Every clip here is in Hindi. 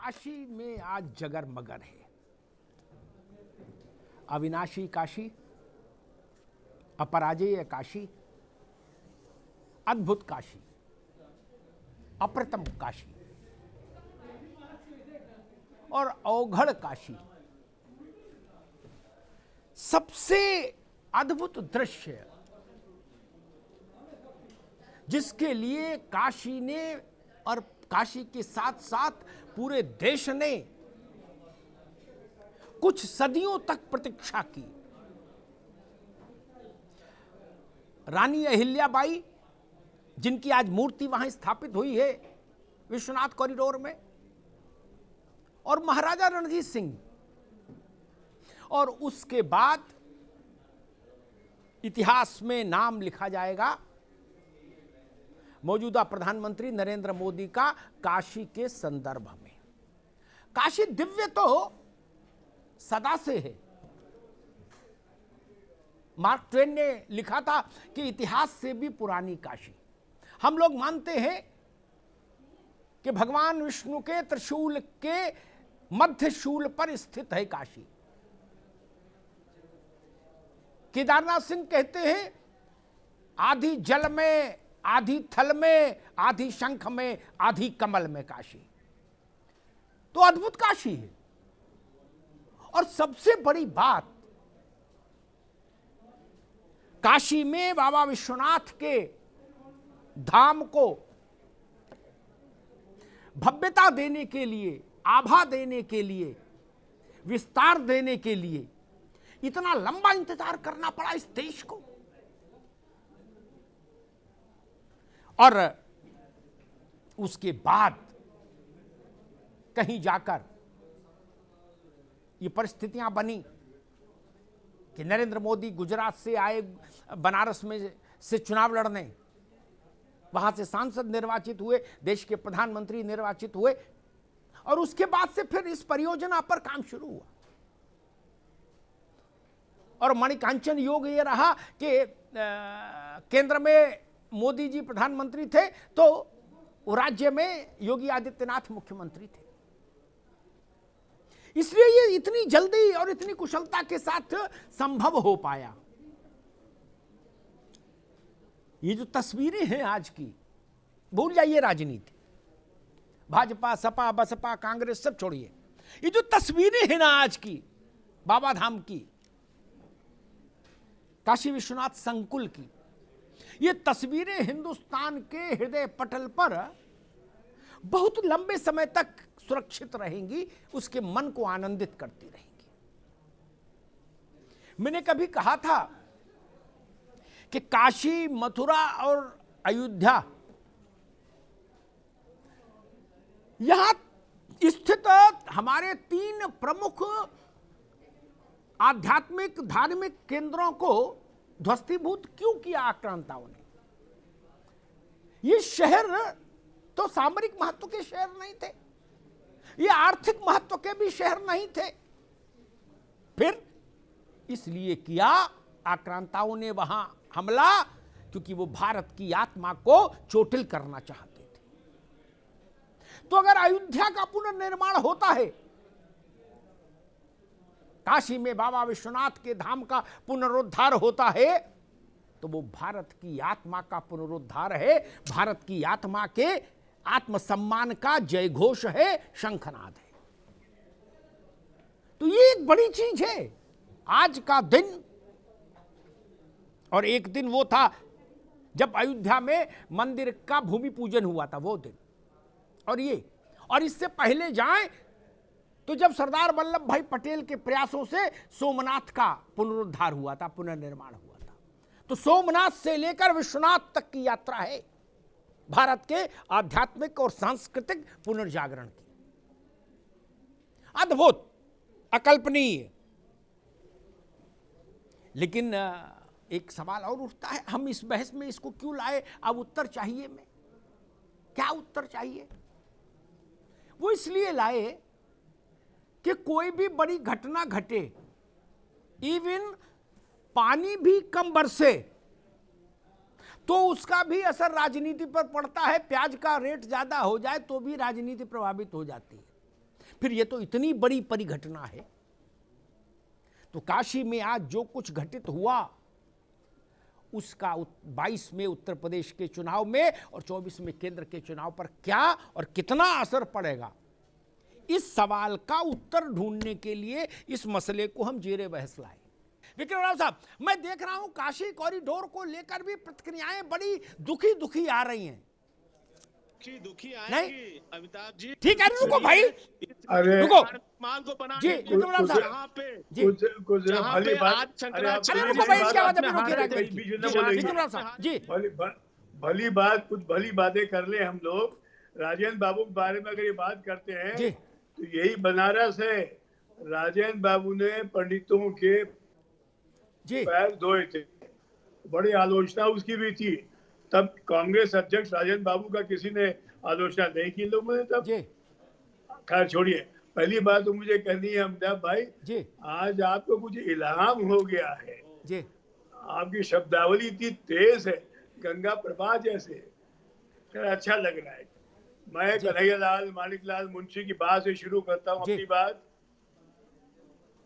काशी में आज जगर मगर है। अविनाशी काशी, अपराजेय काशी, अद्भुत काशी, अप्रतम काशी और अवघड़ काशी। सबसे अद्भुत दृश्य जिसके लिए काशी ने और काशी के साथ साथ पूरे देश ने कुछ सदियों तक प्रतीक्षा की। रानी अहिल्याबाई, जिनकी आज मूर्ति वहां स्थापित हुई है विश्वनाथ कॉरिडोर में, और महाराजा रणजीत सिंह, और उसके बाद इतिहास में नाम लिखा जाएगा मौजूदा प्रधानमंत्री नरेंद्र मोदी का काशी के संदर्भ में। काशी दिव्य तो सदा से है। मार्क ट्वेन ने लिखा था कि इतिहास से भी पुरानी काशी। हम लोग मानते हैं कि भगवान विष्णु के त्रिशूल के मध्य शूल पर स्थित है काशी। केदारनाथ सिंह कहते हैं, आधी जल में, आधी थल में, आधी शंख में, आधी कमल में काशी। तो अद्भुत काशी है। और सबसे बड़ी बात, काशी में बाबा विश्वनाथ के धाम को भव्यता देने के लिए, आभा देने के लिए, विस्तार देने के लिए इतना लंबा इंतजार करना पड़ा इस देश को। और उसके बाद कहीं जाकर ये परिस्थितियां बनी कि नरेंद्र मोदी गुजरात से आए, बनारस में से चुनाव लड़ने, वहां से सांसद निर्वाचित हुए, देश के प्रधानमंत्री निर्वाचित हुए, और उसके बाद से फिर इस परियोजना पर काम शुरू हुआ। और मणिकांचन योग ये रहा कि केंद्र में मोदी जी प्रधानमंत्री थे तो राज्य में योगी आदित्यनाथ मुख्यमंत्री थे। इसलिए ये इतनी जल्दी और इतनी कुशलता के साथ संभव हो पाया। ये जो तस्वीरें हैं आज की, भूल जाइए राजनीति, भाजपा, सपा, बसपा, कांग्रेस सब छोड़िए। ये जो तस्वीरें हैं ना आज की बाबा धाम की, काशी विश्वनाथ संकुल की, ये तस्वीरें हिंदुस्तान के हृदय पटल पर बहुत लंबे समय तक सुरक्षित रहेंगी, उसके मन को आनंदित करती रहेंगी। मैंने कभी कहा था कि काशी, मथुरा और अयोध्या यहां स्थित हमारे 3 प्रमुख आध्यात्मिक धार्मिक केंद्रों को ध्वस्तीभूत क्यों किया आक्रांताओं ने? ये शहर तो सामरिक महत्व के शहर नहीं थे, ये आर्थिक महत्व के भी शहर नहीं थे। फिर इसलिए किया आक्रांताओं ने वहां हमला क्योंकि वो भारत की आत्मा को चोटिल करना चाहते थे। तो अगर अयोध्या का पुनर्निर्माण होता है, काशी में बाबा विश्वनाथ के धाम का पुनरुद्धार होता है, तो वो भारत की आत्मा का पुनरुद्धार है, भारत की आत्मा के आत्मसम्मान का जयघोष है, शंखनाद है। तो ये एक बड़ी चीज है आज का दिन। और एक दिन वो था जब अयोध्या में मंदिर का भूमि पूजन हुआ था, वो दिन। और इससे पहले जाएं तो जब सरदार वल्लभ भाई पटेल के प्रयासों से सोमनाथ का पुनरुद्धार हुआ था, पुनर्निर्माण हुआ था। तो सोमनाथ से लेकर विश्वनाथ तक की यात्रा है भारत के आध्यात्मिक और सांस्कृतिक पुनर्जागरण की। अद्भुत, अकल्पनीय। लेकिन एक सवाल और उठता है, हम इस बहस में इसको क्यों लाए? अब उत्तर चाहिए में, क्या उत्तर चाहिए? वो इसलिए लाए कि कोई भी बड़ी घटना घटे, इवन पानी भी कम बरसे, तो उसका भी असर राजनीति पर पड़ता है। प्याज का रेट ज्यादा हो जाए तो भी राजनीति प्रभावित हो जाती है। फिर ये तो इतनी बड़ी परिघटना है। तो काशी में आज जो कुछ घटित हुआ उसका 22 में उत्तर प्रदेश के चुनाव में और 24 में केंद्र के चुनाव पर क्या और कितना असर पड़ेगा, इस सवाल का उत्तर ढूंढने के लिए इस मसले को हम जेरे बहस लाए। विक्रम राव साहब, मैं देख रहा हूं काशी कॉरिडोर को लेकर भी प्रतिक्रियाएं बड़ी दुखी आ रही हैं। दुखी आएगी अमिताभ जी। ठीक है, रुको भाई, अरे रुको माल को बना जी, विक्रम राव साहब, जहाँ पे जी, कुछ भली बात, अरे रुको भाई, क्या बात है, विक्रम राव साहब जी, भली बात, कुछ भली बातें कर ले हम लोग। राजेंद्र बाबू के बारे में अगर ये बात करते हैं जी, तो यही बनारस है। राजेंद्र बाबू ने पंडितों के जी, पैर धोए थे, बड़ी आलोचना उसकी भी थी। तब कांग्रेस अध्यक्ष राजेंद्र बाबू का किसी ने आलोचना नहीं की लोगों ने तब। खैर छोड़िए, पहली बात तो मुझे कहनी है अमिताभ भाई जी, आज आपको कुछ इल्हाम हो गया है जी, आपकी शब्दावली इतनी तेज है, गंगा प्रवाह जैसे। अच्छा लग रहा है। मैं कन्हैयालाल माणिकलाल मुंशी की बात से शुरू करता हूँ अपनी बात।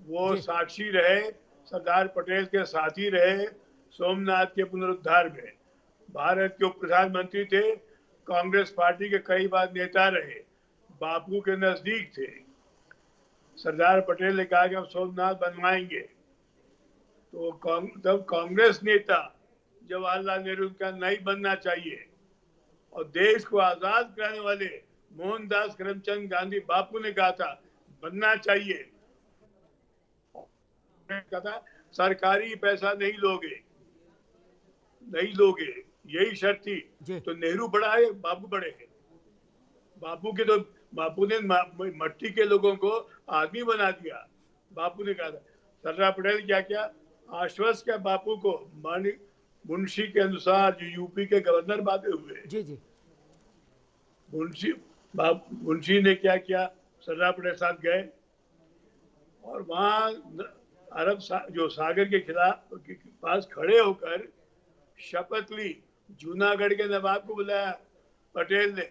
वो साक्षी रहे, सरदार पटेल के साथी रहे सोमनाथ के पुनरुद्धार में, भारत के उप प्रधानमंत्री थे, कांग्रेस पार्टी के कई बार नेता रहे, बापू के नजदीक थे। सरदार पटेल ने कहा कि हम सोमनाथ बनवाएंगे, तो तब कांग्रेस नेता जवाहरलाल नेहरू का नहीं बनना चाहिए, और देश को आजाद कराने वाले मोहनदास करमचंद गांधी बापू ने कहा था बनना चाहिए। कहा था सरकारी पैसा नहीं लोगे, यही शर्त थी। तो नेहरू बड़ा है, बापू बड़े हैं। बापू ने मट्टी के लोगों को आदमी बना दिया। बापू ने कहा था। सरदार पटेल क्या किया, आश्वस्त किया बापू को। मुंशी के अनुसार जो यूपी के गवर्नर बातें हुए, जी जी, मुंशी ने क्या किया, सरदार पटेल साथ गए और वहां अरब जो सागर के खिलाफ के पास खड़े होकर शपथ ली। जूनागढ़ के नवाब को बुलाया पटेल ने,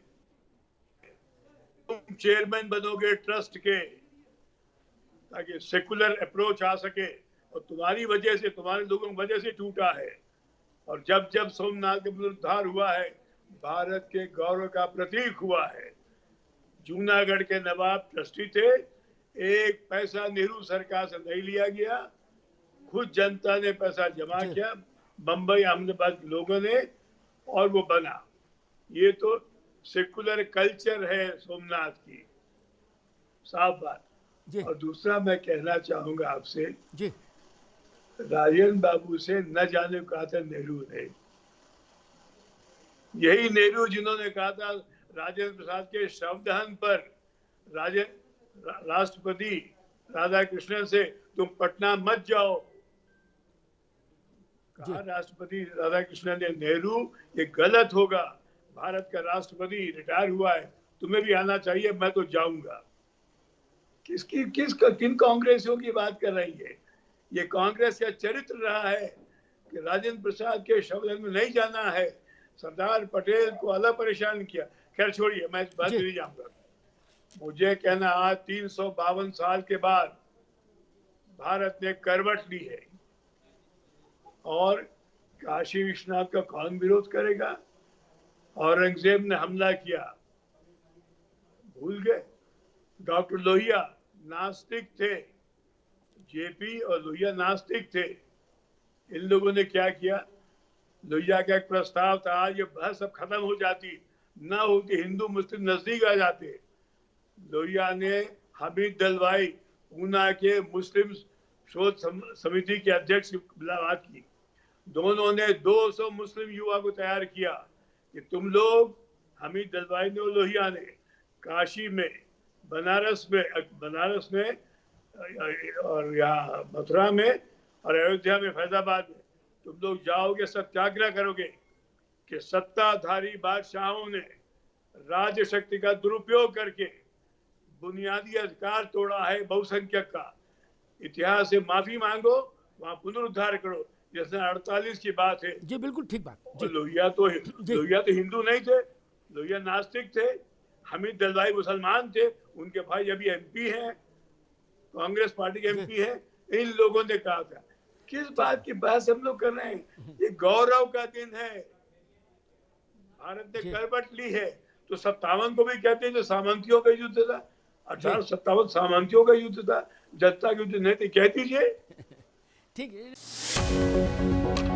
तुम चेयरमैन बनोगे ट्रस्ट के, ताकि सेकुलर अप्रोच आ सके, और तुम्हारी वजह से, तुम्हारे लोगों की वजह से टूटा है। और जब जब सोमनाथ का पुनरुद्धार हुआ है, भारत के गौरव का प्रतीक हुआ है। जूनागढ़ के नवाब ट्रस्टी थे, एक पैसा नेहरू सरकार से नहीं लिया गया, खुद जनता ने पैसा जमा किया, बंबई अहमदाबाद के लोगों ने, और वो बना। ये तो सेकुलर कल्चर है सोमनाथ की, साफ बात। और दूसरा मैं कहना चाहूंगा आपसे, राजेंद्र बाबू से न जाने कहा था नेहरू ने, यही नेहरू जिन्होंने कहा था राजेंद्र प्रसाद के शवदहन पर राष्ट्रपति राधाकृष्णन से तुम पटना मत जाओ। कहा राष्ट्रपति राधाकृष्णन ने, नेहरू ये गलत होगा, भारत का राष्ट्रपति रिटायर हुआ है, तुम्हें भी आना चाहिए, मैं तो जाऊंगा। किन कांग्रेसियों की बात कर रही है? ये कांग्रेस का चरित्र रहा है कि राजेंद्र प्रसाद के शवदहन में नहीं जाना है, सरदार पटेल को अलग परेशान किया। खैर छोड़िए, मैं इस बात नहीं जाऊंगा। मुझे कहना, आज 352 साल के बाद भारत ने करवट ली है, और काशी विश्वनाथ का कौन विरोध करेगा? औरंगजेब ने हमला किया, भूल गए? डॉक्टर लोहिया नास्तिक थे, जेपी और लोहिया नास्तिक थे। इन लोगों ने क्या किया? लोहिया का एक प्रस्ताव था, आज ये बहस सब खत्म हो जाती, ना होती, हिंदू मुस्लिम नजदीक आ जाते। लोहिया ने हमीद दलवाई, पूना के मुस्लिम शोध समिति के अध्यक्ष की बात की। दोनों ने 200 मुस्लिम युवा को तैयार किया कि तुम लोग, हमीद दलवाई ने और लोहिया ने, काशी में, बनारस में और यहाँ मथुरा में और अयोध्या में, फैजाबाद में तुम लोग जाओगे, सत्याग्रह करोगे कि सत्ताधारी बादशाहों ने राजशक्ति का दुरुपयोग करके बुनियादी अधिकार तोड़ा है बहुसंख्यक का। इतिहास से माफी मांगो, वहां पुनरुद्धार करो, जैसे 48 की बात है। जी बिल्कुल ठीक बात। लोहिया तो हिंदू नहीं थे, लोहिया नास्तिक थे। हमीद दलवाई मुसलमान थे, उनके भाई अभी एमपी हैं, कांग्रेस पार्टी के एमपी हैं। इन लोगों ने कहा था। किस बात की बहस हम लोग कर रहे हैं? ये गौरव का दिन है, भारत ने करवट ली है। तो 57 को भी कहते हैं जो सामंतियों का युद्ध था, 1857 सामंतियों का युद्ध था, जनता का युद्ध नहीं थे, कह दीजिए। ठीक है।